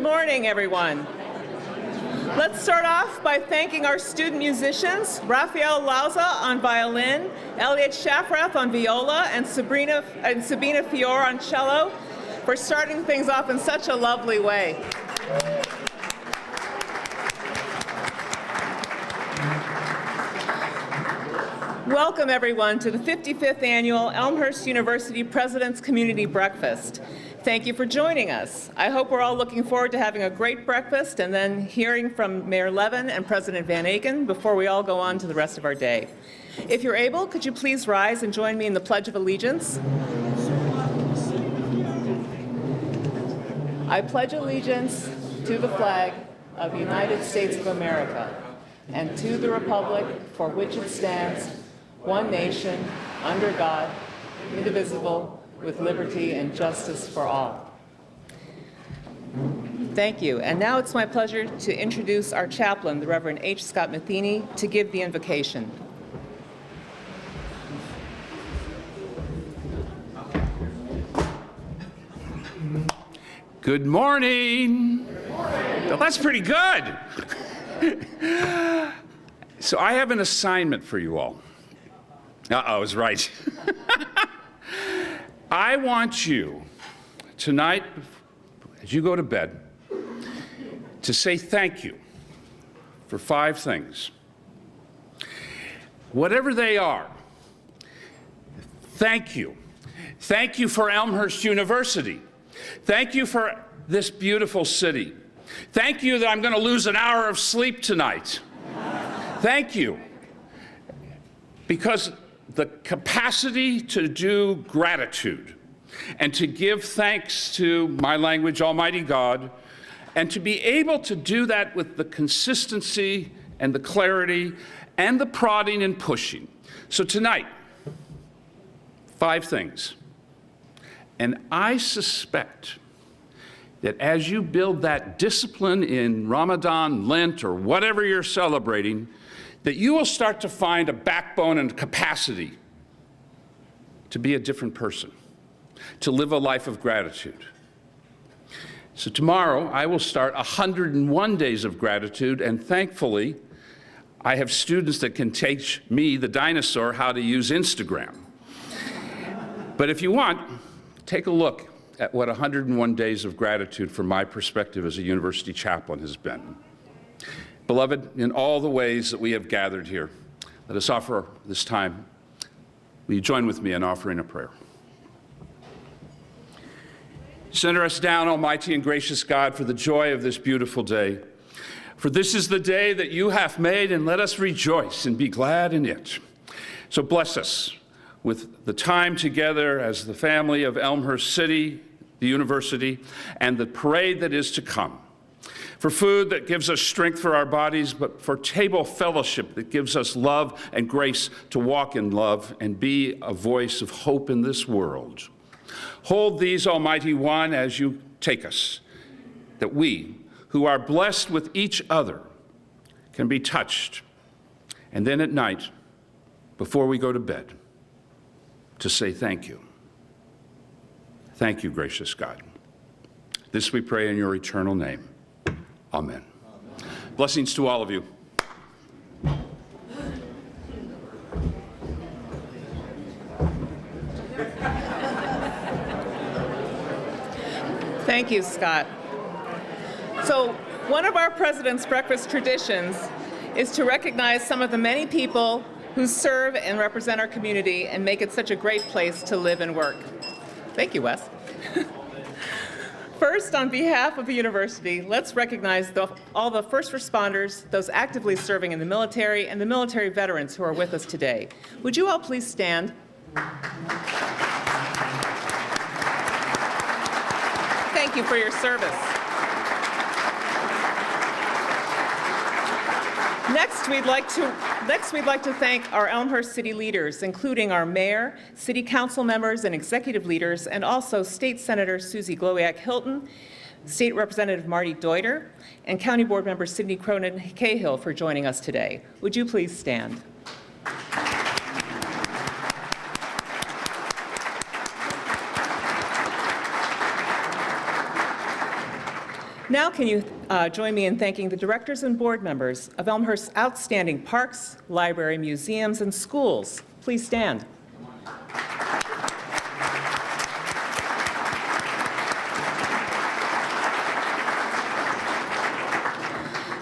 morning, everyone. Let's start off by thanking our student musicians, Rafael Lauza on violin, Elliot Shafrath on viola, and Sabina Fior on cello, for starting things off in such a lovely way. Welcome, everyone, to the 55th Annual Elmhurst University President's Community Breakfast. Thank you for joining us. I hope we're all looking forward to having a great breakfast and then hearing from Mayor Levin and President VanAken before we all go on to the rest of our day. If you're able, could you please rise and join me in the Pledge of Allegiance? I pledge allegiance to the flag of the United States of America and to the republic for which it stands, one nation, under God, indivisible, with liberty and justice for all. Thank you. And now it's my pleasure to introduce our chaplain, the Reverend H. Scott Matheny, to give the invocation. Good morning. Good morning. Well, that's pretty good. So I have an assignment for you all. I was right. I want you tonight, as you go to bed, to say thank you for 5 things. Whatever they are, thank you. Thank you for Elmhurst University. Thank you for this beautiful city. Thank you that I'm going to lose an hour of sleep tonight. Thank you. Because the capacity to do gratitude and to give thanks to my language, Almighty God, and to be able to do that with the consistency and the clarity and the prodding and pushing. So tonight, 5 things. And I suspect that as you build that discipline in Ramadan, Lent, or whatever you're celebrating, that you will start to find a backbone and capacity to be a different person, to live a life of gratitude. So tomorrow, I will start 101 days of gratitude, and thankfully, I have students that can teach me, the dinosaur, how to use Instagram. But if you want, take a look at what 101 days of gratitude from my perspective as a university chaplain has been. Beloved, in all the ways that we have gathered here, let us offer this time. Will you join with me in offering a prayer? Center us down, Almighty and gracious God, for the joy of this beautiful day. For this is the day that you have made, and let us rejoice and be glad in it. So bless us with the time together as the family of Elmhurst City, the university, and the parade that is to come. For food that gives us strength for our bodies, but for table fellowship that gives us love and grace to walk in love and be a voice of hope in this world. Hold these, Almighty One, as you take us, that we, who are blessed with each other, can be touched. And then at night, before we go to bed, to say thank you. Thank you, gracious God. This we pray in your eternal name. Amen. Blessings to all of you. Thank you, Scott. So, one of our President's Breakfast traditions is to recognize some of the many people who serve and represent our community and make it such a great place to live and work. Thank you, Wes. First, on behalf of the university, let's recognize all the first responders, those actively serving in the military, and the military veterans who are with us today. Would you all please stand? Thank you for your service. Next, we'd like to thank our Elmhurst city leaders, including our mayor, city council members, and executive leaders, and also State Senator Susie Glowiak-Hilton, State Representative Marty Deuter, and County Board Member Sidney Cronin-Cahill for joining us today. Would you please stand? Now can you join me in thanking the directors and board members of Elmhurst's outstanding parks, library, museums, and schools. Please stand.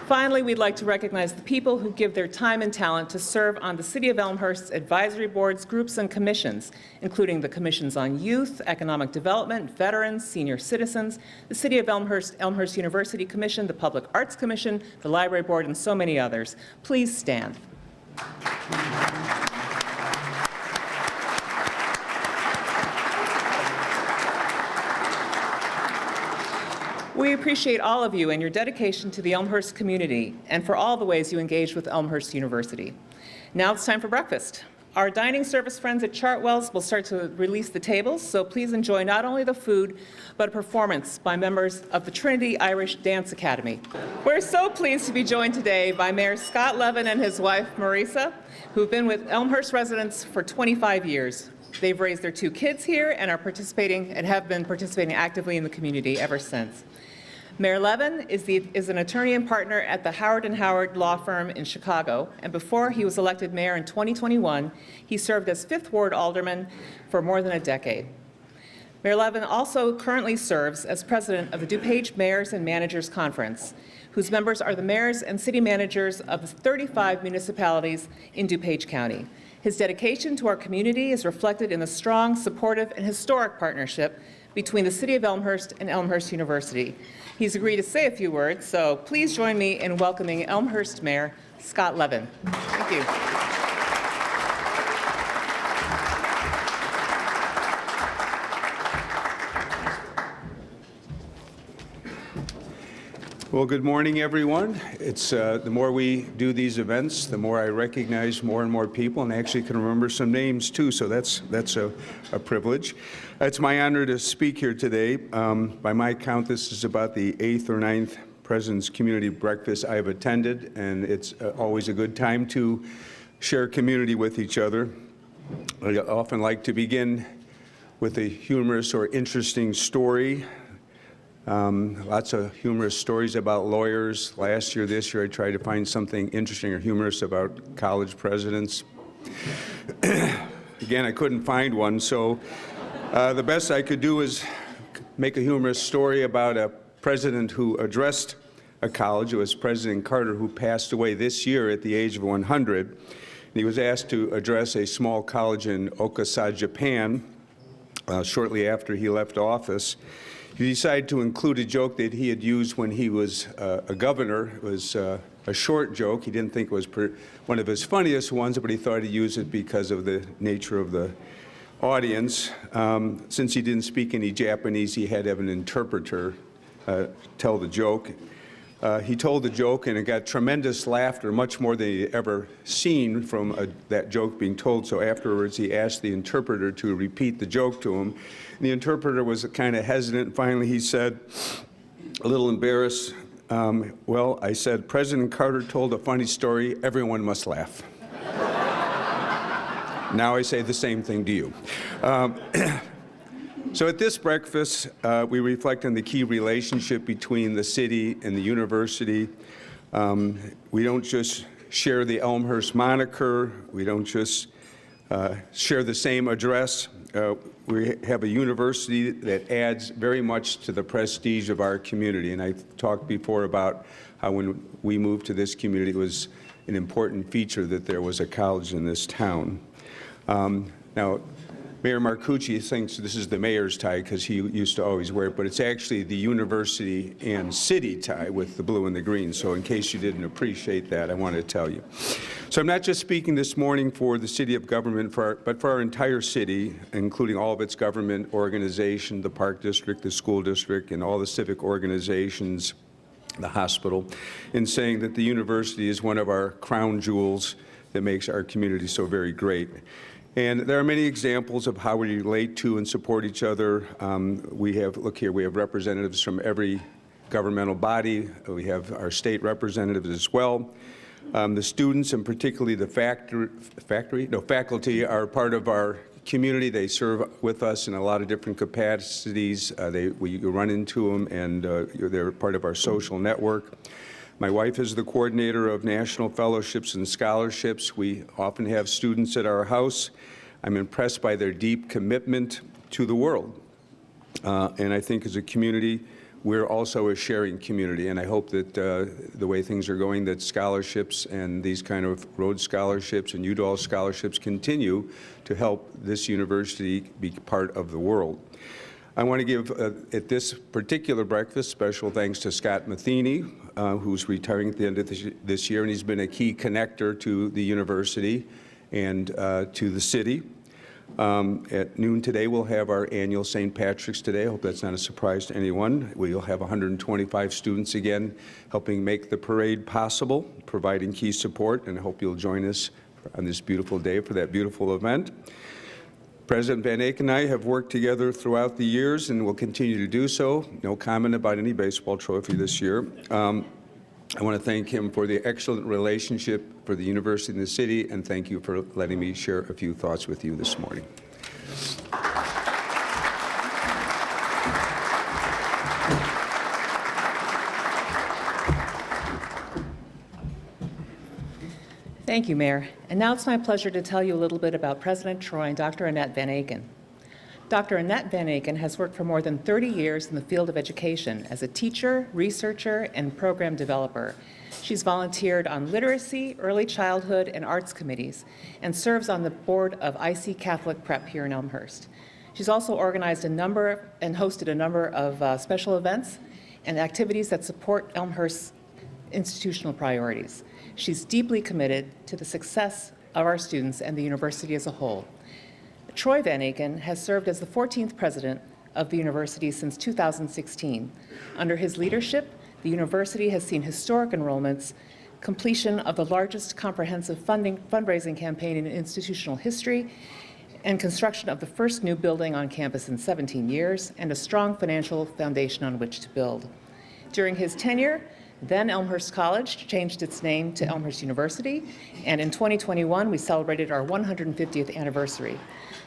Finally, we'd like to recognize the people who give their time and talent to serve on the City of Elmhurst's advisory boards, groups, and commissions, including the Commissions on Youth, Economic Development, Veterans, Senior Citizens, the City of Elmhurst, Elmhurst University Commission, the Public Arts Commission, the Library Board, and so many others. Please stand. We appreciate all of you and your dedication to the Elmhurst community and for all the ways you engage with Elmhurst University. Now it's time for breakfast. Our dining service friends at Chartwell's will start to release the tables, so please enjoy not only the food, but a performance by members of the Trinity Irish Dance Academy. We're so pleased to be joined today by Mayor Scott Levin and his wife, Marisa, who've been with Elmhurst residents for 25 years. They've raised their 2 kids here and have been participating actively in the community ever since. Mayor Levin is an attorney and partner at the Howard & Howard law firm in Chicago, and before he was elected mayor in 2021, he served as 5th Ward alderman for more than a decade. Mayor Levin also currently serves as president of the DuPage Mayors and Managers Conference, whose members are the mayors and city managers of 35 municipalities in DuPage County. His dedication to our community is reflected in the strong, supportive, and historic partnership between the City of Elmhurst and Elmhurst University. He's agreed to say a few words, so please join me in welcoming Elmhurst Mayor Scott Levin. Thank you. Well, good morning, everyone. It's the more we do these events, the more I recognize more and more people, and I actually can remember some names too. So that's a privilege. It's my honor to speak here today. By my count, this is about the 8th or 9th President's Community Breakfast I've attended, and it's always a good time to share community with each other. I often like to begin with a humorous or interesting story. Lots of humorous stories about lawyers. Last year, this year, I tried to find something interesting or humorous about college presidents. Again, I couldn't find one, so the best I could do is make a humorous story about a president who addressed a college. It was President Carter, who passed away this year at the age of 100. And he was asked to address a small college in Osaka, Japan, shortly after he left office. He decided to include a joke that he had used when he was a governor. It was a short joke. He didn't think it was one of his funniest ones, but he thought he'd use it because of the nature of the audience. Since he didn't speak any Japanese, he had to have an interpreter tell the joke. He told the joke, and it got tremendous laughter, much more than he'd ever seen from that joke being told. So afterwards, he asked the interpreter to repeat the joke to him. And the interpreter was kind of hesitant. Finally, he said, a little embarrassed, well, I said, President Carter told a funny story. Everyone must laugh. Now I say the same thing to you. So at this breakfast, we reflect on the key relationship between the city and the university. We don't just share the Elmhurst moniker. We don't just share the same address. We have a university that adds very much to the prestige of our community. And I've talked before about how when we moved to this community, it was an important feature that there was a college in this town. Now, Mayor Marcucci thinks this is the mayor's tie because he used to always wear it, but it's actually the university and city tie with the blue and the green. So in case you didn't appreciate that, I want to tell you. So I'm not just speaking this morning for the city of government, but for our entire city, including all of its government organizations, the park district, the school district, and all the civic organizations, the hospital, in saying that the university is one of our crown jewels that makes our community so very great. And there are many examples of how we relate to and support each other. Look here, we have representatives from every governmental body. We have our state representatives as well. The students, and particularly the faculty, are part of our community. They serve with us in a lot of different capacities. We run into them, and they're part of our social network. My wife is the coordinator of national fellowships and scholarships. We often have students at our house. I'm impressed by their deep commitment to the world. And I think as a community, we're also a sharing community, and I hope that the way things are going, that scholarships and these kind of Rhodes scholarships and Udall scholarships continue to help this university be part of the world. I want to give, at this particular breakfast, special thanks to Scott Matheny, who's retiring at the end of this year, and he's been a key connector to the university and to the city. At noon today, we'll have our annual St. Patrick's Day. I hope that's not a surprise to anyone. We'll have 125 students again helping make the parade possible, providing key support, and I hope you'll join us on this beautiful day for that beautiful event. President VanAken and I have worked together throughout the years and will continue to do so. No comment about any baseball trophy this year. I want to thank him for the excellent relationship for the university and the city, and thank you for letting me share a few thoughts with you this morning. Thank you, Mayor. And now it's my pleasure to tell you a little bit about President Troy and Dr. Annette VanAken. Dr. Annette VanAken has worked for more than 30 years in the field of education as a teacher, researcher, and program developer. She's volunteered on literacy, early childhood, and arts committees, and serves on the board of IC Catholic Prep here in Elmhurst. She's also organized and hosted a number of special events and activities that support Elmhurst's institutional priorities. She's deeply committed to the success of our students and the university as a whole. Troy VanAken has served as the 14th president of the university since 2016. Under his leadership, the university has seen historic enrollments, completion of the largest comprehensive fundraising campaign in institutional history, and construction of the first new building on campus in 17 years, and a strong financial foundation on which to build. During his tenure, then Elmhurst College changed its name to Elmhurst University, and in 2021, we celebrated our 150th anniversary.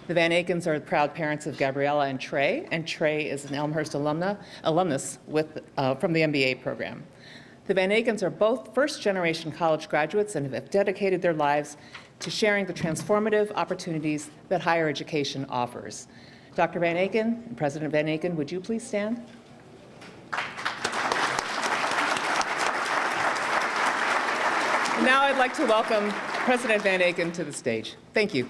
The VanAkens are the proud parents of Gabriella and Trey is an Elmhurst alumnus from the MBA program. The VanAkens are both first-generation college graduates and have dedicated their lives to sharing the transformative opportunities that higher education offers. Dr. VanAken and President VanAken, would you please stand? Now I'd like to welcome President VanAken to the stage. Thank you.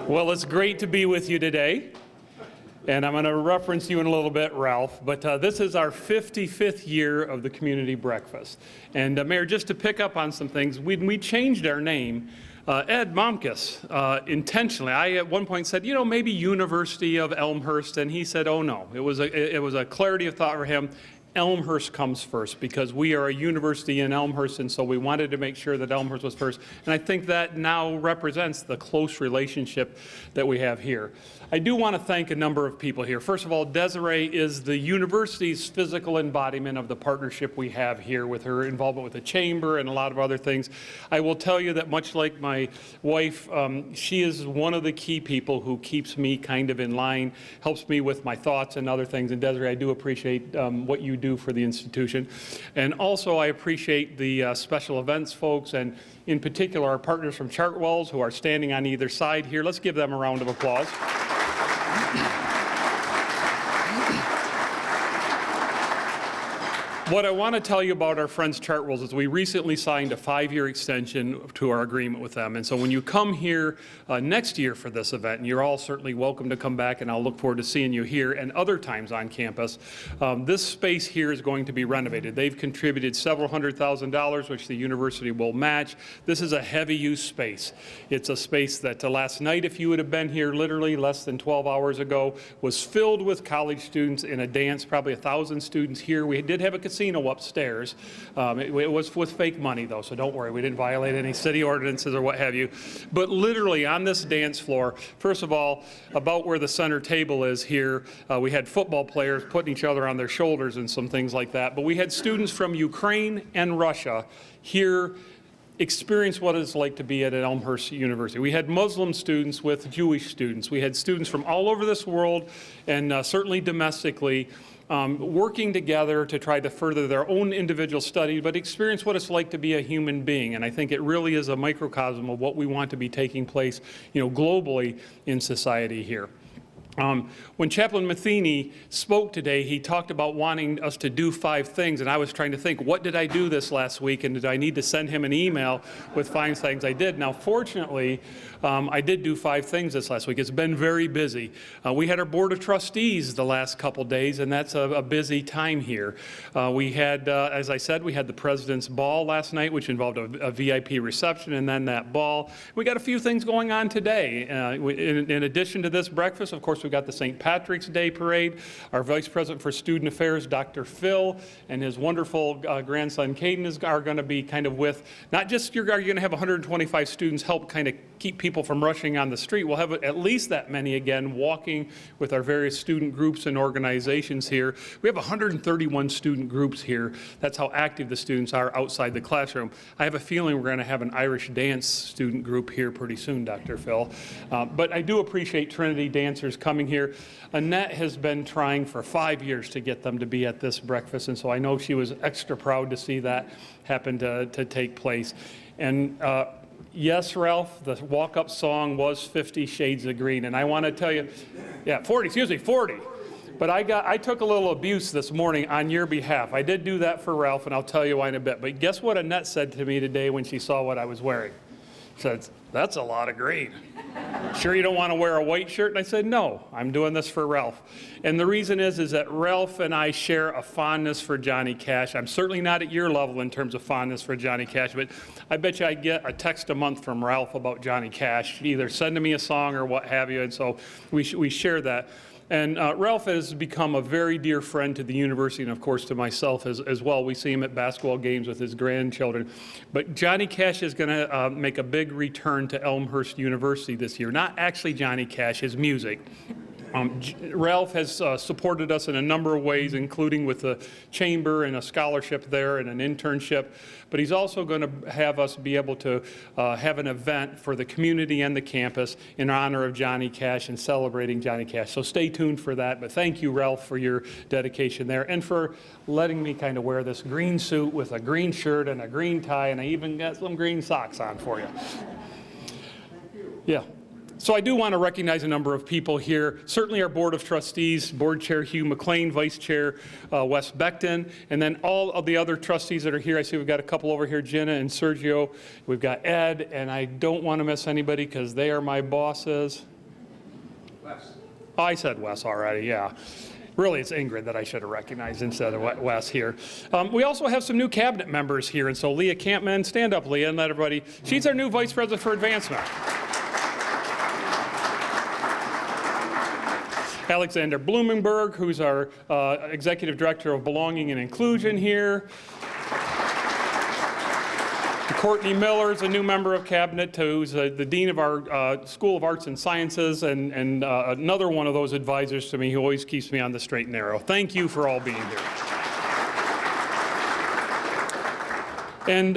Well, it's great to be with you today, and I'm going to reference you in a little bit, Ralph, but this is our 55th year of the community breakfast. And Mayor, just to pick up on some things, when we changed our name, Ed Momkus intentionally, I at one point said, you know, maybe University of Elmhurst, and he said, oh no, it was a clarity of thought for him. Elmhurst comes first because we are a university in Elmhurst, and so we wanted to make sure that Elmhurst was first. And I think that now represents the close relationship that we have here. I do want to thank a number of people here. First of all, Desiree is the university's physical embodiment of the partnership we have here with her involvement with the chamber and a lot of other things. I will tell you that much like my wife, she is one of the key people who keeps me kind of in line, helps me with my thoughts and other things. And Desiree, I do appreciate what you do for the institution. And also I appreciate the special events folks, and in particular our partners from Chartwells who are standing on either side here. Let's give them a round of applause. What I want to tell you about our friends Chartwells is we recently signed a 5-year extension to our agreement with them. And so when you come here next year for this event, and you're all certainly welcome to come back, and I'll look forward to seeing you here and other times on campus, this space here is going to be renovated. They've contributed several $100,000, which the university will match. This is a heavy use space. It's a space that last night, if you would have been here literally less than 12 hours ago, was filled with college students in a dance, probably 1,000 students here. We did have a casino upstairs. It was with fake money, though, so don't worry. We didn't violate any city ordinances or what have you. But literally on this dance floor, first of all, about where the center table is here, we had football players putting each other on their shoulders and some things like that. But we had students from Ukraine and Russia here experience what it's like to be at Elmhurst University. We had Muslim students with Jewish students. We had students from all over this world and certainly domestically working together to try to further their own individual study, but experience what it's like to be a human being. And I think it really is a microcosm of what we want to be taking place, globally in society here. When Chaplain Matheny spoke today, he talked about wanting us to do 5 things, and I was trying to think, what did I do this last week, and did I need to send him an email with 5 things I did? Now, fortunately, I did do 5 things this last week. It's been very busy. We had our Board of Trustees the last couple days, and that's a busy time here. We had, as I said, we had the President's Ball last night, which involved a VIP reception, and then that ball. We got a few things going on today. In addition to this breakfast, of course, we've got the St. Patrick's Day Parade. Our Vice President for Student Affairs, Dr. Phil, and his wonderful grandson, Caden, are going to be kind of with, not just are you going to have 125 students help kind of keep people from rushing on the street. We'll have at least that many again walking with our various student groups and organizations here. We have 131 student groups here. That's how active the students are outside the classroom. I have a feeling we're going to have an Irish dance student group here pretty soon, Dr. Phil. But I do appreciate Trinity dancers coming here. Annette has been trying for 5 years to get them to be at this breakfast, and so I know she was extra proud to see that happen to take place. And yes, Ralph, the walk-up song was 50 Shades of Green, and I want to tell you, 40. But I took a little abuse this morning on your behalf. I did do that for Ralph, and I'll tell you why in a bit. But guess what Annette said to me today when she saw what I was wearing? She said, "That's a lot of green. Sure you don't want to wear a white shirt?" And I said, "No, I'm doing this for Ralph." And the reason is that Ralph and I share a fondness for Johnny Cash. I'm certainly not at your level in terms of fondness for Johnny Cash, but I bet you I get a text a month from Ralph about Johnny Cash, either sending me a song or what have you, and so we share that. And Ralph has become a very dear friend to the university and, of course, to myself as well. We see him at basketball games with his grandchildren. But Johnny Cash is going to make a big return to Elmhurst University this year. Not actually Johnny Cash, his music. Ralph has supported us in a number of ways, including with the chamber and a scholarship there and an internship. But he's also going to have us be able to have an event for the community and the campus in honor of Johnny Cash and celebrating Johnny Cash. So stay tuned for that. But thank you, Ralph, for your dedication there and for letting me kind of wear this green suit with a green shirt and a green tie, and I even got some green socks on for you. Yeah. So I do want to recognize a number of people here. Certainly our Board of Trustees, Board Chair Hugh McLean, Vice Chair Wes Beckton, and then all of the other trustees that are here. I see we've got a couple over here, Jenna and Sergio. We've got Ed, and I don't want to miss anybody because they are my bosses. Wes. Oh, I said Wes already, yeah. Really, it's Ingrid that I should have recognized instead of Wes here. We also have some new cabinet members here, and so Leah Campman, stand up, Leah, and let everybody. She's our new Vice President for Advancement. Alexander Blumenberg, who's our Executive Director of Belonging and Inclusion here. Courtney Miller is a new member of Cabinet, who's the Dean of our School of Arts and Sciences, and another one of those advisors to me who always keeps me on the straight and narrow. Thank you for all being here. And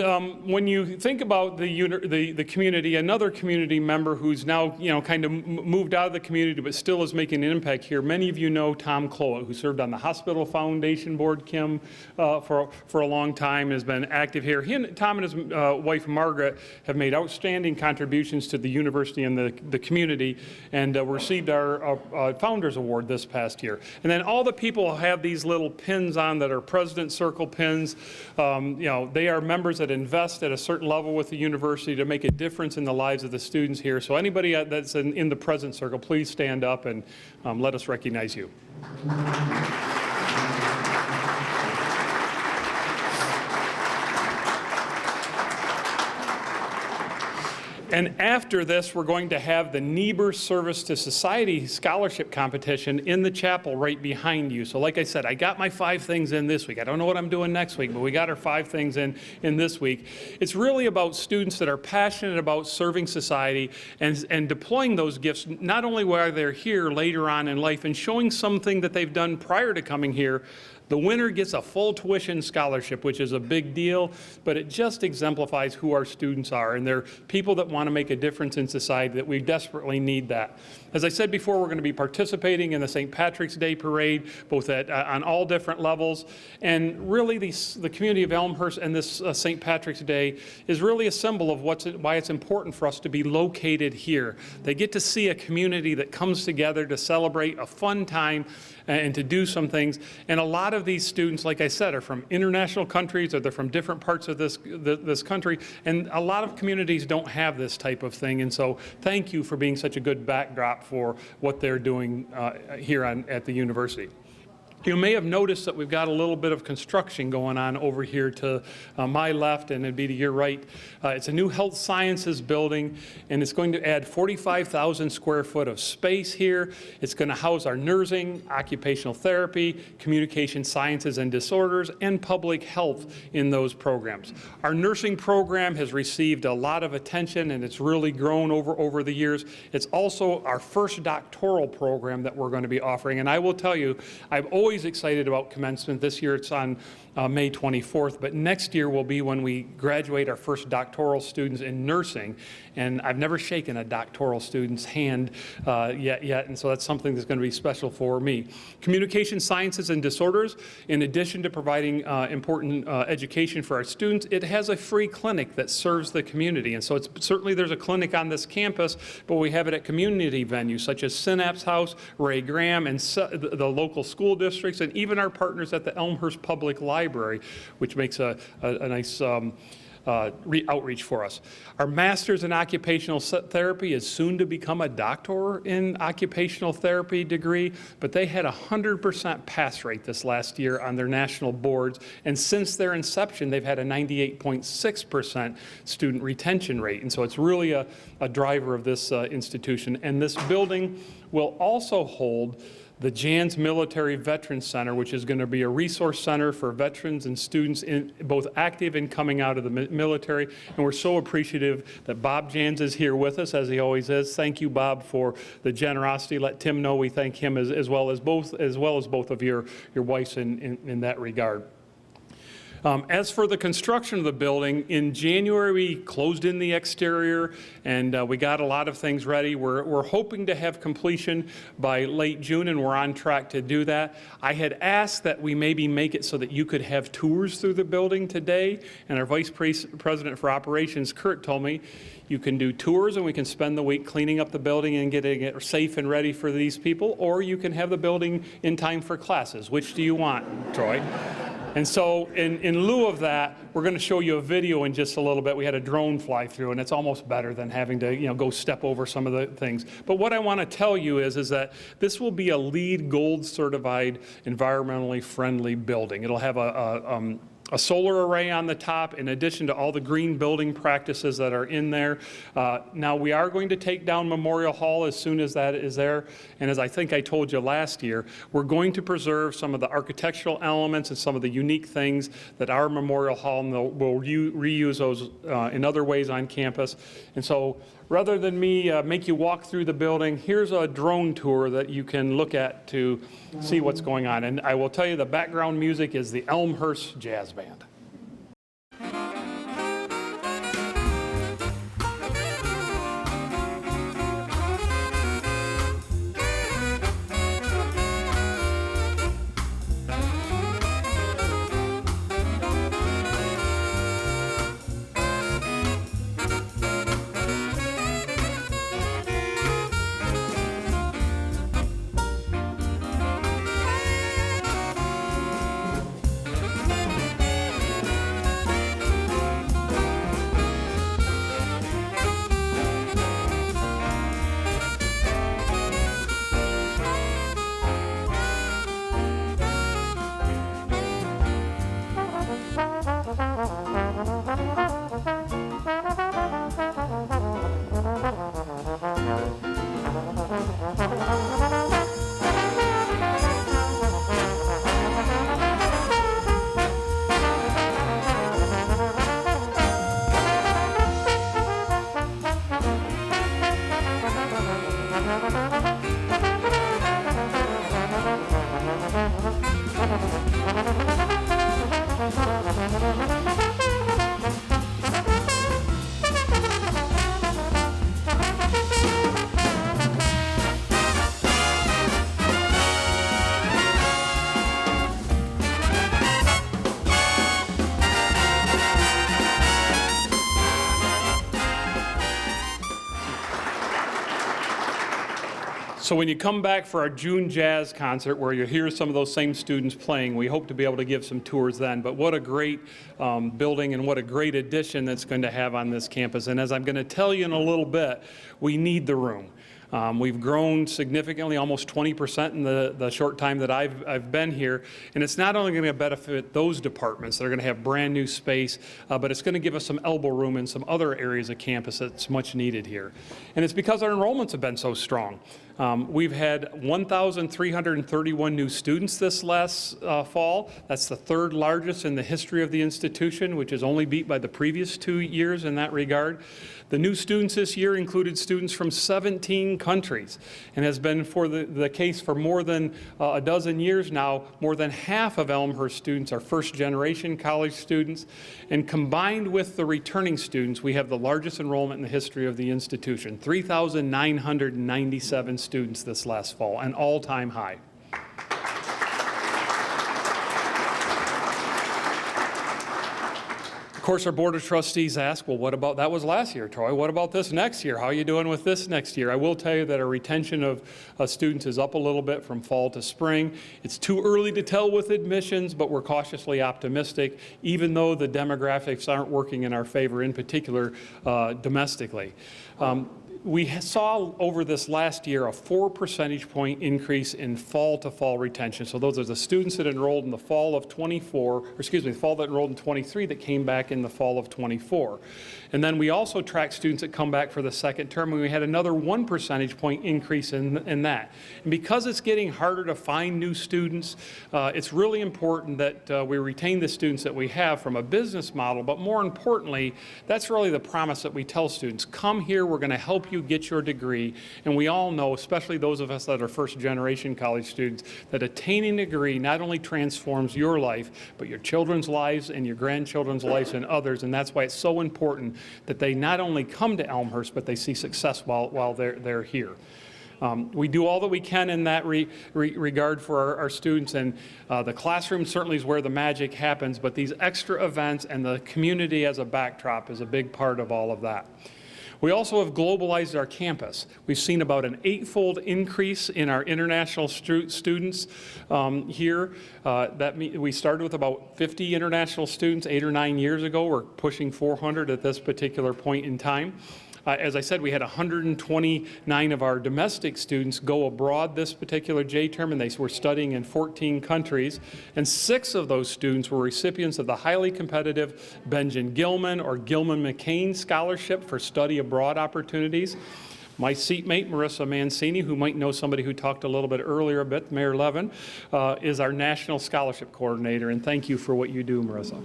when you think about the community, another community member who's now kind of moved out of the community but still is making an impact here. Many of you know Tom Cloa, who served on the Hospital Foundation Board, Kim, for a long time, has been active here. Tom and his wife Margaret have made outstanding contributions to the university and the community, and received our Founders Award this past year. And then all the people have these little pins on that are President Circle pins. They are members that invest at a certain level with the university to make a difference in the lives of the students here. So anybody that's in the President Circle, please stand up and let us recognize you. And after this, we're going to have the Niebuhr Service to Society Scholarship Competition in the chapel right behind you. So like I said, I got my 5 things in this week. I don't know what I'm doing next week, but we got our 5 things in this week. It's really about students that are passionate about serving society and deploying those gifts, not only while they're here later on in life and showing something that they've done prior to coming here. The winner gets a full tuition scholarship, which is a big deal, but it just exemplifies who our students are. And they're people that want to make a difference in society, that we desperately need that. As I said before, we're going to be participating in the St. Patrick's Day Parade, both on all different levels. And really, the community of Elmhurst and this St. Patrick's Day is really a symbol of why it's important for us to be located here. They get to see a community that comes together to celebrate a fun time and to do some things. And a lot of these students, like I said, are from international countries, or they're from different parts of this country, and a lot of communities don't have this type of thing. And so thank you for being such a good backdrop for what they're doing here at the university. You may have noticed that we've got a little bit of construction going on over here to my left, and it'd be to your right. It's a new health sciences building, and it's going to add 45,000 square foot of space here. It's going to house our nursing, occupational therapy, communication sciences and disorders, and public health in those programs. Our nursing program has received a lot of attention, and it's really grown over the years. It's also our first doctoral program that we're going to be offering, and I will tell you, I've always excited about commencement. This year it's on May 24th, but next year will be when we graduate our first doctoral students in nursing, and I've never shaken a doctoral student's hand yet, and so that's something that's going to be special for me. Communication sciences and disorders, in addition to providing important education for our students, it has a free clinic that serves the community, and so certainly there's a clinic on this campus, but we have it at community venues such as Synapse House, Ray Graham, and the local school districts, and even our partners at the Elmhurst Public Library, which makes a nice outreach for us. Our master's in occupational therapy is soon to become a doctor in occupational therapy degree, but they had a 100% pass rate this last year on their national boards, and since their inception, they've had a 98.6% student retention rate, and so it's really a driver of this institution. And this building will also hold the Jans Military Veterans Center, which is going to be a resource center for veterans and students both active and coming out of the military. And we're so appreciative that Bob Jans is here with us, as he always is. Thank you, Bob, for the generosity. Let Tim know we thank him as well as both of your wives in that regard. As for the construction of the building, in January we closed in the exterior and we got a lot of things ready. We're hoping to have completion by late June, and we're on track to do that. I had asked that we maybe make it so that you could have tours through the building today, and our Vice President for Operations, Kurt, told me you can do tours and we can spend the week cleaning up the building and getting it safe and ready for these people, or you can have the building in time for classes. Which do you want, Troy? And so in lieu of that, we're going to show you a video in just a little bit. We had a drone fly through, and it's almost better than having to go step over some of the things. But what I want to tell you is that this will be a LEED Gold certified environmentally friendly building. It'll have a solar array on the top, in addition to all the green building practices that are in there. Now, we are going to take down Memorial Hall as soon as that is there. And as I think I told you last year, we're going to preserve some of the architectural elements and some of the unique things that are Memorial Hall, and we'll reuse those in other ways on campus. And so rather than me make you walk through the building, here's a drone tour that you can look at to see what's going on. And I will tell you, the background music is the Elmhurst Jazz Band. So when you come back for our June Jazz concert, where you hear some of those same students playing, we hope to be able to give some tours then. But what a great building and what a great addition that's going to have on this campus. And as I'm going to tell you in a little bit, we need the room. We've grown significantly, almost 20% in the short time that I've been here. And it's not only going to benefit those departments that are going to have brand new space, but it's going to give us some elbow room in some other areas of campus that's much needed here. And it's because our enrollments have been so strong. We've had 1,331 new students this last fall. That's the third largest in the history of the institution, which is only beat by the previous 2 years in that regard. The new students this year included students from 17 countries and has been for the case for more than a dozen years now. More than half of Elmhurst students are first-generation college students. And combined with the returning students, we have the largest enrollment in the history of the institution, 3,997 students this last fall, an all-time high. Of course, our Board of Trustees ask, well, what about, that was last year, Troy, what about this next year? How are you doing with this next year? I will tell you that our retention of students is up a little bit from fall to spring. It's too early to tell with admissions, but we're cautiously optimistic, even though the demographics aren't working in our favor, in particular domestically. We saw over this last year a 4 percentage point increase in fall-to-fall retention. So those are the students that enrolled in the fall of 24, or excuse me, the fall that enrolled in 23 that came back in the fall of 24. And then we also track students that come back for the second term, and we had another 1 percentage point increase in that. And because it's getting harder to find new students, it's really important that we retain the students that we have from a business model, but more importantly, that's really the promise that we tell students. Come here, we're going to help you get your degree. And we all know, especially those of us that are first-generation college students, that attaining a degree not only transforms your life, but your children's lives and your grandchildren's lives and others. And that's why it's so important that they not only come to Elmhurst, but they see success while they're here. We do all that we can in that regard for our students, and the classroom certainly is where the magic happens, but these extra events and the community as a backdrop is a big part of all of that. We also have globalized our campus. We've seen about an 8-fold increase in our international students here. We started with about 50 international students 8 or 9 years ago. We're pushing 400 at this particular point in time. As I said, we had 129 of our domestic students go abroad this particular J-term, and they were studying in 14 countries. And 6 of those students were recipients of the highly competitive Benjamin Gilman or Gilman-McCain Scholarship for study abroad opportunities. My seatmate, Marissa Mancini, who might know somebody who talked a little bit earlier, Mayor Levin, is our National Scholarship Coordinator, and thank you for what you do, Marissa.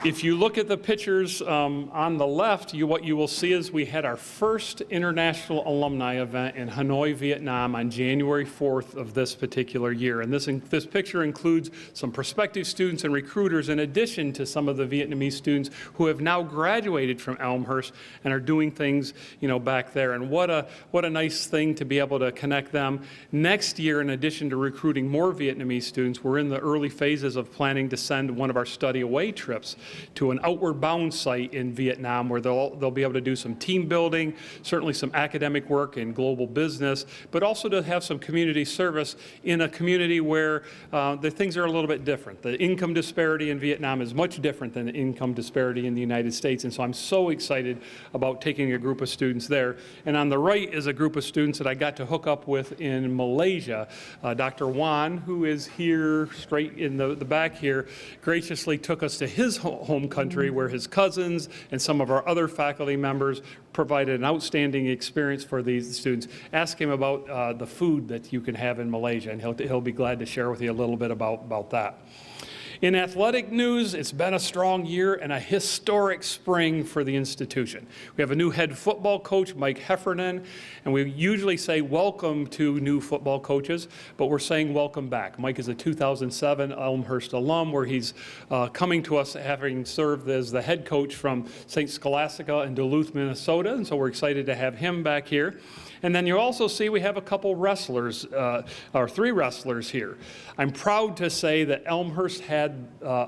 If you look at the pictures on the left, what you will see is we had our first international alumni event in Hanoi, Vietnam on January 4th of this particular year. And this picture includes some prospective students and recruiters in addition to some of the Vietnamese students who have now graduated from Elmhurst and are doing things, back there. And what a nice thing to be able to connect them. Next year, in addition to recruiting more Vietnamese students, we're in the early phases of planning to send one of our study away trips to an outward bound site in Vietnam where they'll be able to do some team building, certainly some academic work in global business, but also to have some community service in a community where the things are a little bit different. The income disparity in Vietnam is much different than the income disparity in the United States, and so I'm so excited about taking a group of students there. And on the right is a group of students that I got to hook up with in Malaysia. Dr. Wan, who is here straight in the back here, graciously took us to his home country where his cousins and some of our other faculty members provided an outstanding experience for these students. Ask him about the food that you can have in Malaysia, and he'll be glad to share with you a little bit about that. In athletic news, it's been a strong year and a historic spring for the institution. We have a new head football coach, Mike Heffernan, and we usually say welcome to new football coaches, but we're saying welcome back. Mike is a 2007 Elmhurst alum, where he's coming to us having served as the head coach from St. Scholastica in Duluth, Minnesota, and so we're excited to have him back here. And then you also see we have a couple wrestlers, or 3 wrestlers here. I'm proud to say that Elmhurst had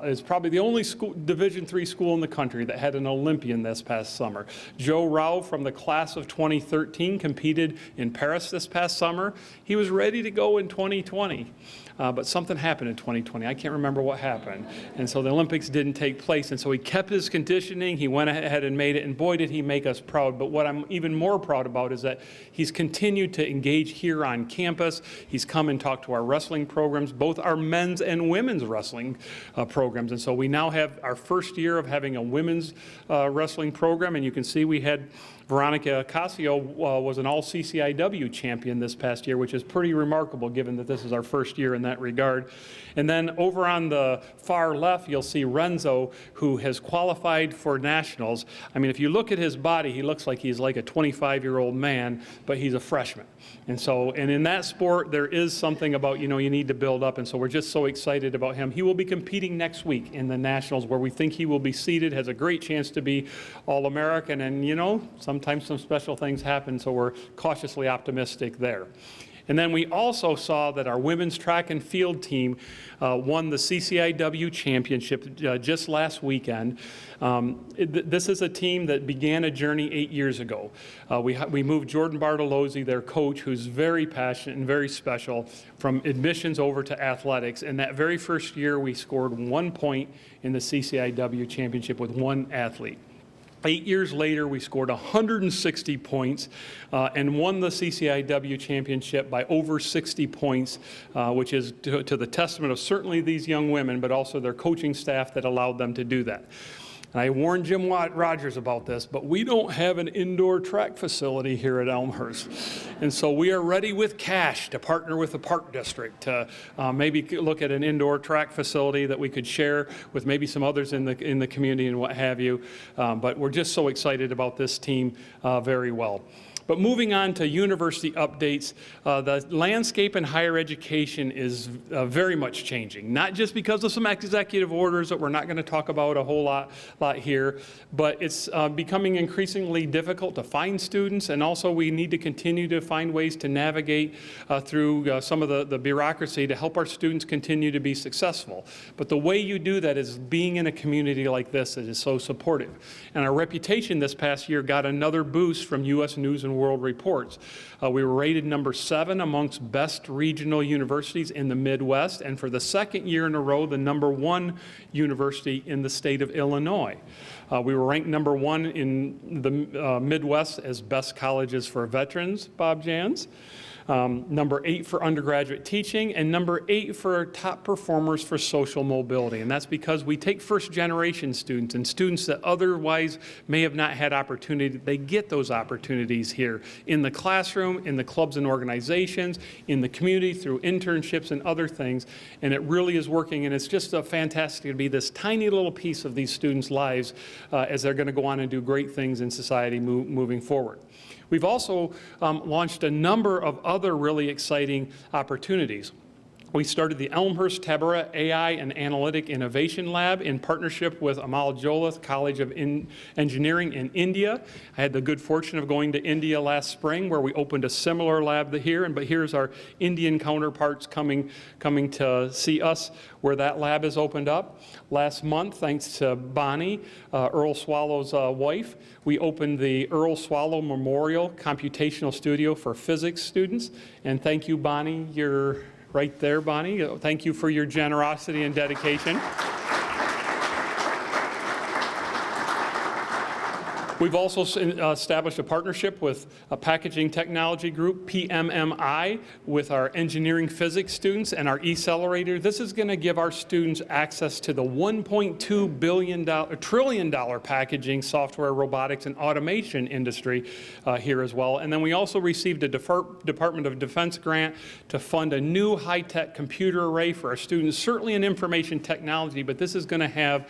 is probably the only Division III school in the country that had an Olympian this past summer. Joe Rao from the class of 2013 competed in Paris this past summer. He was ready to go in 2020. But something happened in 2020. I can't remember what happened. And so the Olympics didn't take place. And so he kept his conditioning. He went ahead and made it. And boy, did he make us proud. But what I'm even more proud about is that he's continued to engage here on campus. He's come and talked to our wrestling programs, both our men's and women's wrestling programs. And so we now have our first year of having a women's wrestling program. And you can see we had Veronica Casio was an all-CCIW champion this past year, which is pretty remarkable given that this is our first year in that regard. And then over on the far left, you'll see Renzo, who has qualified for nationals. I mean, if you look at his body, he looks like he's like a 25-year-old man, but he's a freshman. And in that sport, there is something about, you need to build up. And so we're just so excited about him. He will be competing next week in the nationals where we think he will be seated, has a great chance to be All-American. And, sometimes some special things happen, so we're cautiously optimistic there. And then we also saw that our women's track and field team won the CCIW championship just last weekend. This is a team that began a journey 8 years ago. We moved Jordan Bartolozzi, their coach, who's very passionate and very special, from admissions over to athletics. And that very first year, we scored 1 point in the CCIW championship with one athlete. 8 years later, we scored 160 points and won the CCIW championship by over 60 points, which is to the testament of certainly these young women, but also their coaching staff that allowed them to do that. And I warned Jim Rogers about this, but we don't have an indoor track facility here at Elmhurst. And so we are ready with cash to partner with the Park District to maybe look at an indoor track facility that we could share with maybe some others in the community and what have you. But we're just so excited about this team very well. But moving on to university updates, the landscape in higher education is very much changing, not just because of some executive orders that we're not going to talk about a whole lot here, but it's becoming increasingly difficult to find students, and also we need to continue to find ways to navigate through some of the bureaucracy to help our students continue to be successful. But the way you do that is being in a community like this that is so supportive. And our reputation this past year got another boost from U.S. News and World Reports. We were rated number 7 amongst best regional universities in the Midwest, and for the second year in a row, the number 1 university in the state of Illinois. We were ranked number 1 in the Midwest as best colleges for veterans, Bob Jans. Number 8 for undergraduate teaching, and number 8 for top performers for social mobility. And that's because we take first-generation students and students that otherwise may have not had opportunity. They get those opportunities here in the classroom, in the clubs and organizations, in the community through internships and other things. And it really is working, and it's just fantastic to be this tiny little piece of these students' lives as they're going to go on and do great things in society moving forward. We've also launched a number of other really exciting opportunities. We started the Elmhurst Tabora AI and Analytic Innovation Lab in partnership with Amal Jolath College of Engineering in India. I had the good fortune of going to India last spring where we opened a similar lab here, but here's our Indian counterparts coming to see us where that lab is opened up. Last month, thanks to Bonnie, Earl Swallow's wife, we opened the Earl Swallow Memorial Computational Studio for physics students. And thank you, Bonnie. You're right there, Bonnie. Thank you for your generosity and dedication. We've also established a partnership with a packaging technology group, PMMI, with our engineering physics students and our Ecelerator. This is going to give our students access to the $1.2 trillion packaging, software, robotics, and automation industry here as well. And then we also received a Department of Defense grant to fund a new high-tech computer array for our students, certainly in information technology, but this is going to have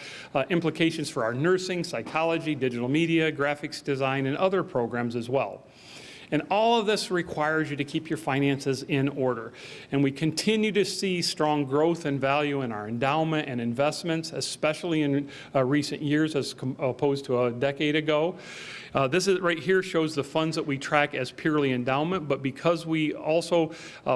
implications for our nursing, psychology, digital media, graphics design, and other programs as well. And all of this requires you to keep your finances in order. And we continue to see strong growth and value in our endowment and investments, especially in recent years as opposed to a decade ago. This is right here shows the funds that we track as purely endowment, but because we also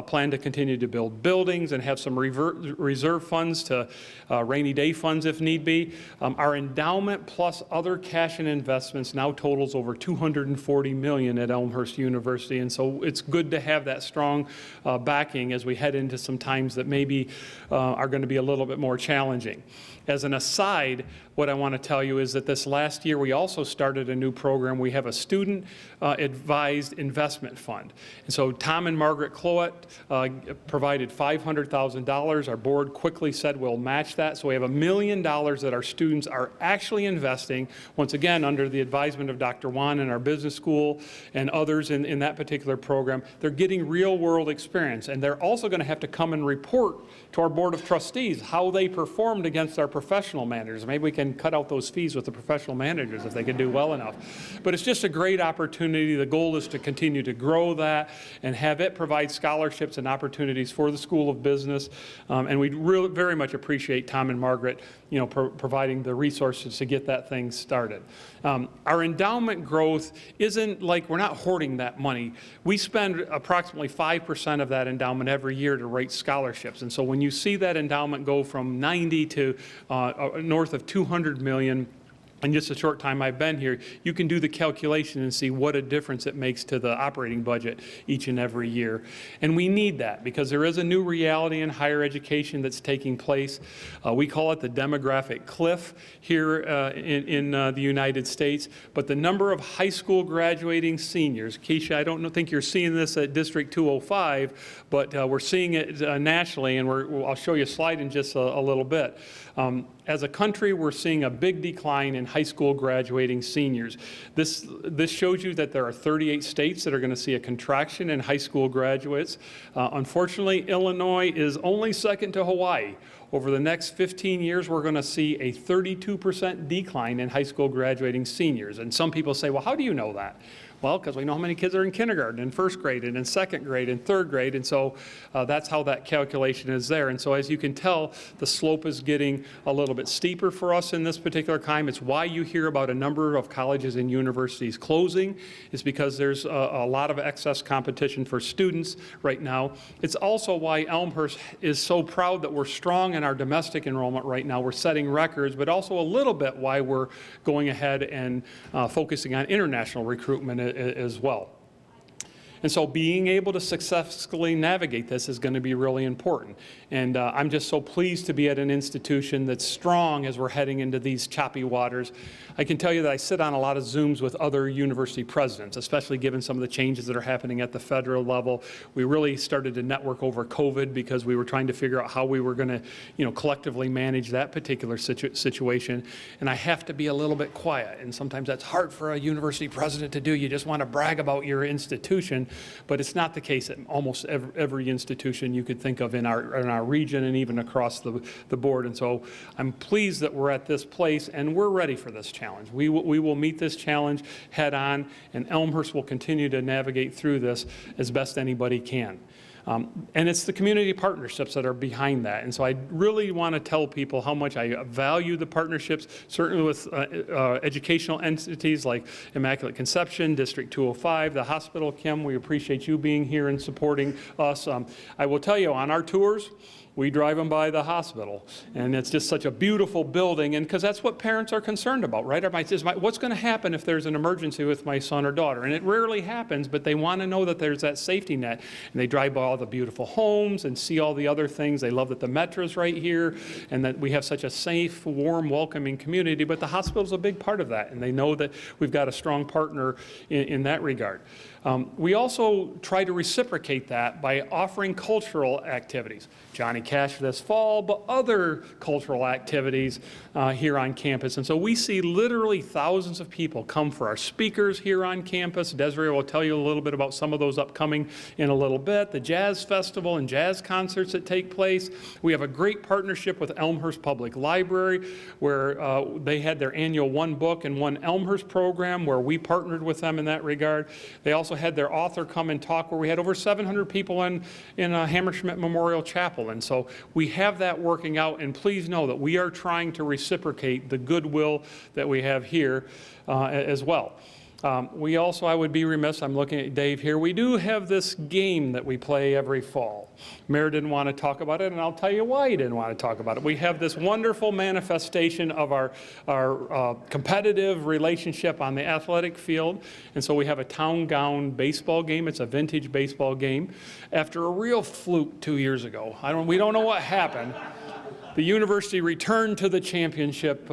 plan to continue to build buildings and have some reserve funds to rainy day funds if need be, our endowment plus other cash and investments now totals over $240 million at Elmhurst University. And so it's good to have that strong backing as we head into some times that maybe are going to be a little bit more challenging. As an aside, what I want to tell you is that this last year we also started a new program. We have a student advised investment fund. And so Tom and Margaret Cloet provided $500,000. Our board quickly said we'll match that. So we have $1 million that our students are actually investing, once again, under the advisement of Dr. Wan in our business school and others in that particular program. They're getting real world experience. And they're also going to have to come and report to our board of trustees how they performed against our professional managers. Maybe we can cut out those fees with the professional managers if they can do well enough. But it's just a great opportunity. The goal is to continue to grow that and have it provide scholarships and opportunities for the School of Business. And we really very much appreciate Tom and Margaret, providing the resources to get that thing started. Our endowment growth isn't like we're not hoarding that money. We spend approximately 5% of that endowment every year to rate scholarships. And so when you see that endowment go from 90 to north of 200 million, in just a short time I've been here, you can do the calculation and see what a difference it makes to the operating budget each and every year. And we need that because there is a new reality in higher education that's taking place. We call it the demographic cliff here in the United States. But the number of high school graduating seniors, Keisha, I don't think you're seeing this at District 205, but we're seeing it nationally, and I'll show you a slide in just a little bit. As a country, we're seeing a big decline in high school graduating seniors. This shows you that there are 38 states that are going to see a contraction in high school graduates. Unfortunately, Illinois is only second to Hawaii. Over the next 15 years, we're going to see a 32% decline in high school graduating seniors. And some people say, well, how do you know that? Well, because we know how many kids are in kindergarten and first grade and in second grade and third grade. And so that's how that calculation is there. And so as you can tell, the slope is getting a little bit steeper for us in this particular time. It's why you hear about a number of colleges and universities closing. It's because there's a lot of excess competition for students right now. It's also why Elmhurst is so proud that we're strong in our domestic enrollment right now. We're setting records, but also a little bit why we're going ahead and focusing on international recruitment as well. And so being able to successfully navigate this is going to be really important. And I'm just so pleased to be at an institution that's strong as we're heading into these choppy waters. I can tell you that I sit on a lot of Zooms with other university presidents, especially given some of the changes that are happening at the federal level. We really started to network over COVID because we were trying to figure out how we were going to, collectively manage that particular situation. And I have to be a little bit quiet. And sometimes that's hard for a university president to do. You just want to brag about your institution. But it's not the case at almost every institution you could think of in our region and even across the board. And so I'm pleased that we're at this place and we're ready for this challenge. We will meet this challenge head on, and Elmhurst will continue to navigate through this as best anybody can. And it's the community partnerships that are behind that. And so I really want to tell people how much I value the partnerships, certainly with educational entities like Immaculate Conception, District 205, the hospital. Kim, we appreciate you being here and supporting us. I will tell you, on our tours, we drive them by the hospital, and it's just such a beautiful building, and because that's what parents are concerned about, right? What's going to happen if there's an emergency with my son or daughter? And it rarely happens, but they want to know that there's that safety net. And they drive by all the beautiful homes and see all the other things. They love that the metro's right here and that we have such a safe, warm, welcoming community, but the hospital's a big part of that, and they know that we've got a strong partner in that regard. We also try to reciprocate that by offering cultural activities. Johnny cash this fall, but other cultural activities here on campus. And so we see literally thousands of people come for our speakers here on campus. Desiree will tell you a little bit about some of those upcoming in a little bit. The Jazz Festival and jazz concerts that take place. We have a great partnership with Elmhurst Public Library, where they had their annual One Book and One Elmhurst program, where we partnered with them in that regard. They also had their author come and talk, where we had over 700 people in Hammerschmidt Memorial Chapel. And so we have that working out, and please know that we are trying to reciprocate the goodwill that we have here as well. We also, I would be remiss, I'm looking at Dave here, we do have this game that we play every fall. Mayor didn't want to talk about it, and I'll tell you why he didn't want to talk about it. We have this wonderful manifestation of our competitive relationship on the athletic field, and so we have a town gown baseball game. It's a vintage baseball game. After a real fluke 2 years ago, we don't know what happened. The university returned to the championship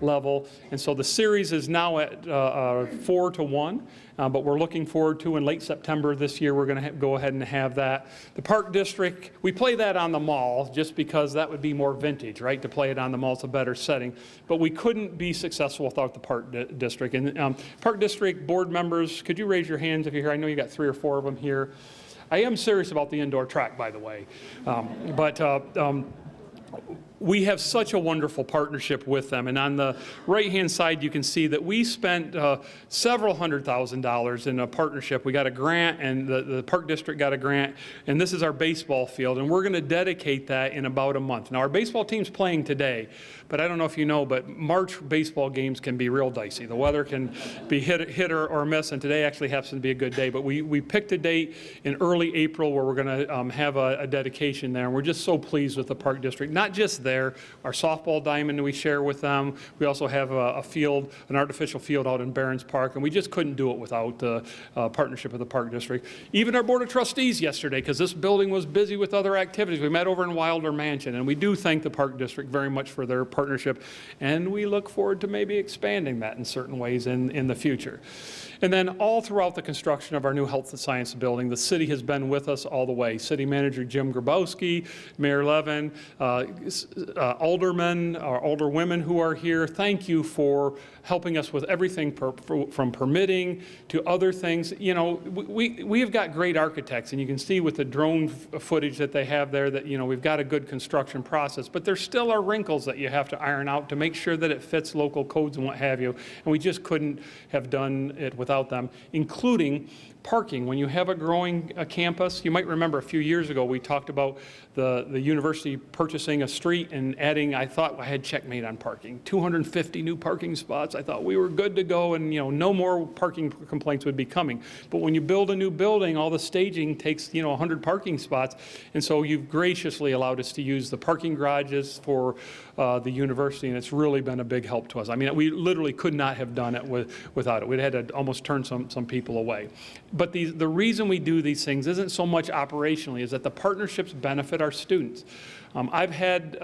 level, and so the series is now at 4-1, but we're looking forward to in late September this year, we're going to go ahead and have that. The Park District, we play that on the mall just because that would be more vintage, right? To play it on the mall, it's a better setting, but we couldn't be successful without the Park District. And Park District board members, could you raise your hands if you're here? I know you got 3 or 4 of them here. I am serious about the indoor track, by the way, we have such a wonderful partnership with them. And on the right-hand side, you can see that we spent several $100,000 in a partnership. We got a grant, and the Park District got a grant, and this is our baseball field, and we're going to dedicate that in about a month. Now, our baseball team's playing today, but I don't know if you know, but March baseball games can be real dicey. The weather can be hit or miss, and today actually happens to be a good day. But we picked a date in early April where we're going to have a dedication there, and we're just so pleased with the Park District. Not just there, our softball diamond we share with them. We also have a field, an artificial field out in Barron's Park, and we just couldn't do it without the partnership of the Park District. Even our Board of Trustees yesterday, because this building was busy with other activities. We met over in Wilder Mansion, and we do thank the Park District very much for their partnership, and we look forward to maybe expanding that in certain ways in the future. And then all throughout the construction of our new Health and Science building, the city has been with us all the way. City Manager Jim Grabowski, Mayor Levin, aldermen, or alderwomen who are here, thank you for helping us with everything from permitting to other things. You know, we have got great architects, and you can see with the drone footage that they have there that, you know, we've got a good construction process, but there still are wrinkles that you have to iron out to make sure that it fits local codes and what have you, and we just couldn't have done it without them, including parking. When you have a growing campus, you might remember a few years ago we talked about the university purchasing a street and adding, I thought I had checkmate on parking, 250 new parking spots. I thought we were good to go, and you know, no more parking complaints would be coming. But when you build a new building, all the staging takes 100 parking spots, and so you've graciously allowed us to use the parking garages for the university, and it's really been a big help to us. I mean, we literally could not have done it without it. We'd had to almost turn some people away. But the reason we do these things isn't so much operationally, is that the partnerships benefit our students. I've had,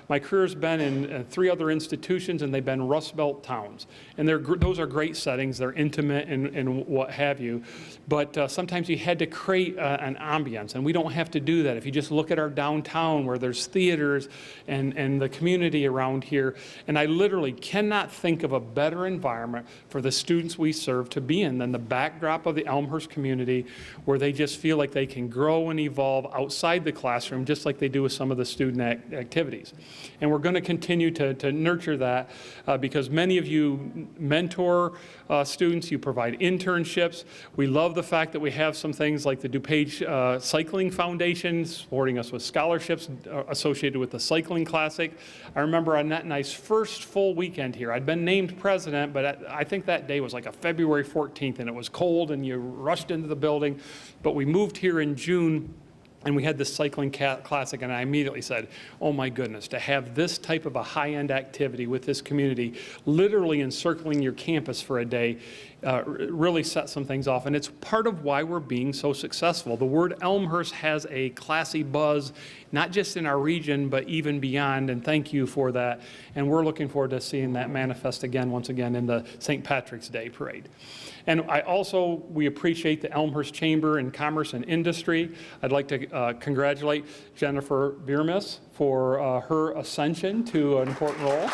my career's been in 3 other institutions, and they've been Rust Belt towns. And those are great settings, they're intimate and what have you. But sometimes you had to create an ambience, and we don't have to do that. If you just look at our downtown where there's theaters and the community around here, and I literally cannot think of a better environment for the students we serve to be in than the backdrop of the Elmhurst community, where they just feel like they can grow and evolve outside the classroom, just like they do with some of the student activities. And we're going to continue to nurture that because many of you mentor students, you provide internships. We love the fact that we have some things like the DuPage Cycling Foundation supporting us with scholarships associated with the Cycling Classic. I remember Annette and I's first full weekend here. I'd been named president, but I think that day was like a February 14th, and it was cold, and you rushed into the building. But we moved here in June, and we had this cycling classic, and I immediately said, oh my goodness, to have this type of a high-end activity with this community, literally encircling your campus for a day, really set some things off. And it's part of why we're being so successful. The word Elmhurst has a classy buzz, not just in our region, but even beyond, and thank you for that. And we're looking forward to seeing that manifest again, once again, in the St. Patrick's Day Parade. And we appreciate the Elmhurst Chamber in Commerce and Industry. I'd like to congratulate Jennifer Biermis for her ascension to an important role.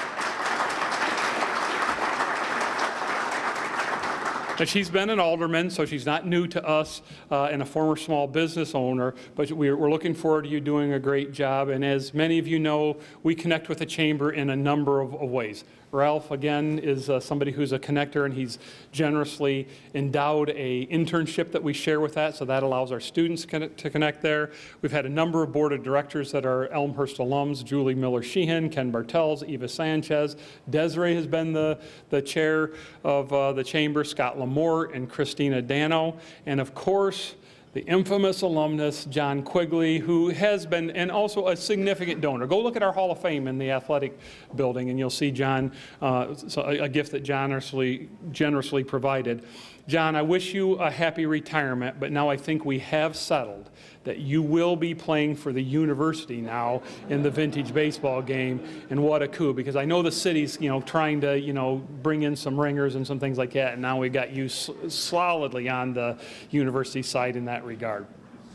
Now, she's been an alderman, so she's not new to us and a former small business owner, but we're looking forward to you doing a great job. And as many of you know, we connect with the chamber in a number of ways. Ralph, again, is somebody who's a connector, and he's generously endowed a internship that we share with that, so that allows our students to connect there. We've had a number of board of directors that are Elmhurst alums: Julie Miller-Sheehan, Ken Bartels, Eva Sanchez. Desiree has been the chair of the chamber, Scott Lamort and Christina Dano, and of course, the infamous alumnus, John Quigley, who has been, and also a significant donor. Go look at our Hall of Fame in the athletic building, and you'll see John, a gift that generously provided. John, I wish you a happy retirement, but now I think we have settled that you will be playing for the university now in the vintage baseball game, and what a coup, because I know the city's, trying to, bring in some ringers and some things like that, and now we got you solidly on the university side in that regard.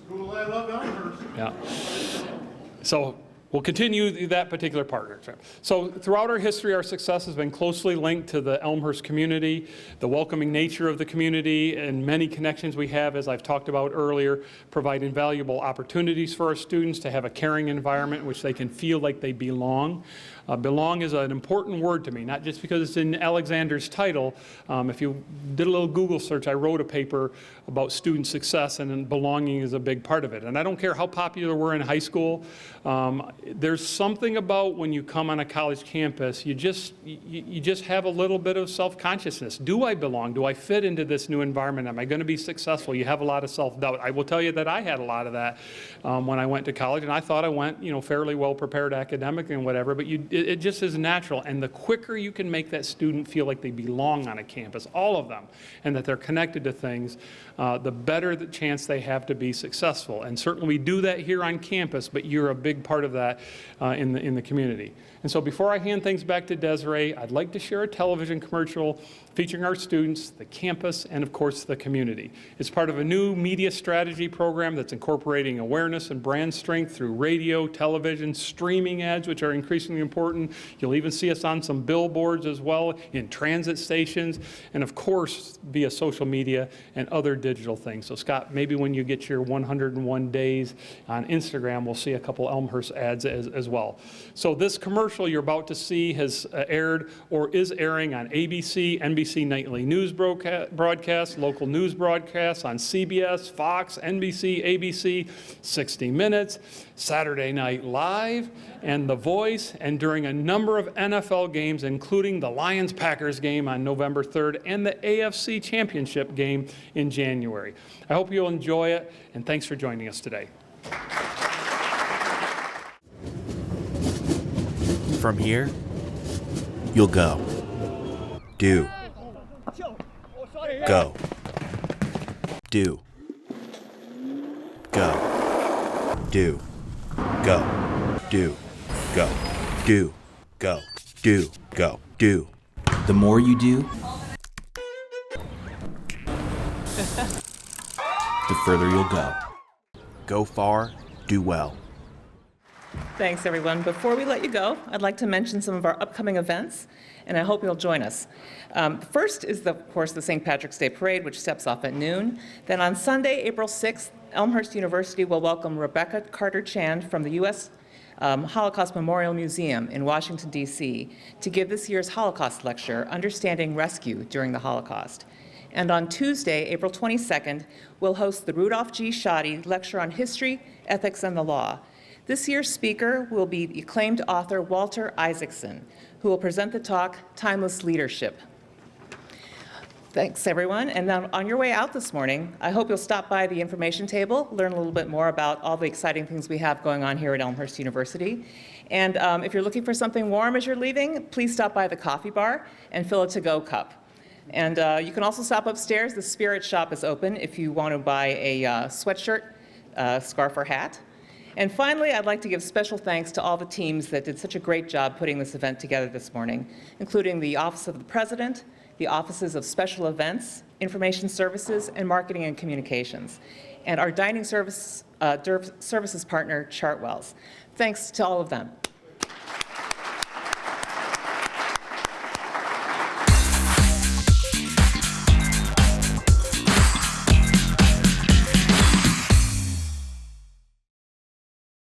School I love Elmhurst. Yeah. So we'll continue that particular partnership. So throughout our history, our success has been closely linked to the Elmhurst community, the welcoming nature of the community, and many connections we have, as I've talked about earlier, provide invaluable opportunities for our students to have a caring environment in which they can feel like they belong. Belong is an important word to me, not just because it's in Alexander's title. If you did a little Google search, I wrote a paper about student success, and belonging is a big part of it. And I don't care how popular we're in high school, there's something about when you come on a college campus, you just have a little bit of self-consciousness. Do I belong? Do I fit into this new environment? Am I going to be successful? You have a lot of self-doubt. I will tell you that I had a lot of that when I went to college, and I thought I went, fairly well prepared academically and whatever, but it just is natural. And the quicker you can make that student feel like they belong on a campus, all of them, and that they're connected to things, the better the chance they have to be successful. And certainly we do that here on campus, but you're a big part of that in the community. And so before I hand things back to Desiree, I'd like to share a television commercial featuring our students, the campus, and of course the community. It's part of a new media strategy program that's incorporating awareness and brand strength through radio, television, streaming ads, which are increasingly important. You'll even see us on some billboards as well, in transit stations, and of course via social media and other digital things. So Scott, maybe when you get your 101 days on Instagram, we'll see a couple Elmhurst ads as well. So this commercial you're about to see has aired or is airing on ABC, NBC nightly news broadcasts, local news broadcasts on CBS, Fox, NBC, ABC, 60 Minutes, Saturday Night Live, and The Voice, and during a number of NFL games, including the Lions-Packers game on November 3rd and the AFC Championship game in January. I hope you'll enjoy it, and thanks for joining us today. From here, you'll go. Do. Go. Do. Go. Do. Go. Do. Go. Do. Go. Do. Go. Do. The more you do, the further you'll go. Go far, do well. Thanks, everyone. Before we let you go, I'd like to mention some of our upcoming events, and I hope you'll join us. First is, of course, the St. Patrick's Day Parade, which steps off at noon. Then on Sunday, April 6th, Elmhurst University will welcome Rebecca Carter-Chand from the U.S. Holocaust Memorial Museum in Washington, D.C., to give this year's Holocaust lecture, Understanding Rescue During the Holocaust. And on Tuesday, April 22nd, we'll host the Rudolph G. Schoddy Lecture on History, Ethics, and the Law. This year's speaker will be acclaimed author Walter Isaacson, who will present the talk, Timeless Leadership. Thanks, everyone. And then on your way out this morning, I hope you'll stop by the information table, learn a little bit more about all the exciting things we have going on here at Elmhurst University. And if you're looking for something warm as you're leaving, please stop by the coffee bar and fill a to-go cup. And you can also stop upstairs. The Spirit Shop is open if you want to buy a sweatshirt, scarf, or hat. And finally, I'd like to give special thanks to all the teams that did such a great job putting this event together this morning, including the Office of the President, the Offices of Special Events, Information Services, and Marketing and Communications. and our dining services partner, Chartwells. Thanks to all of them.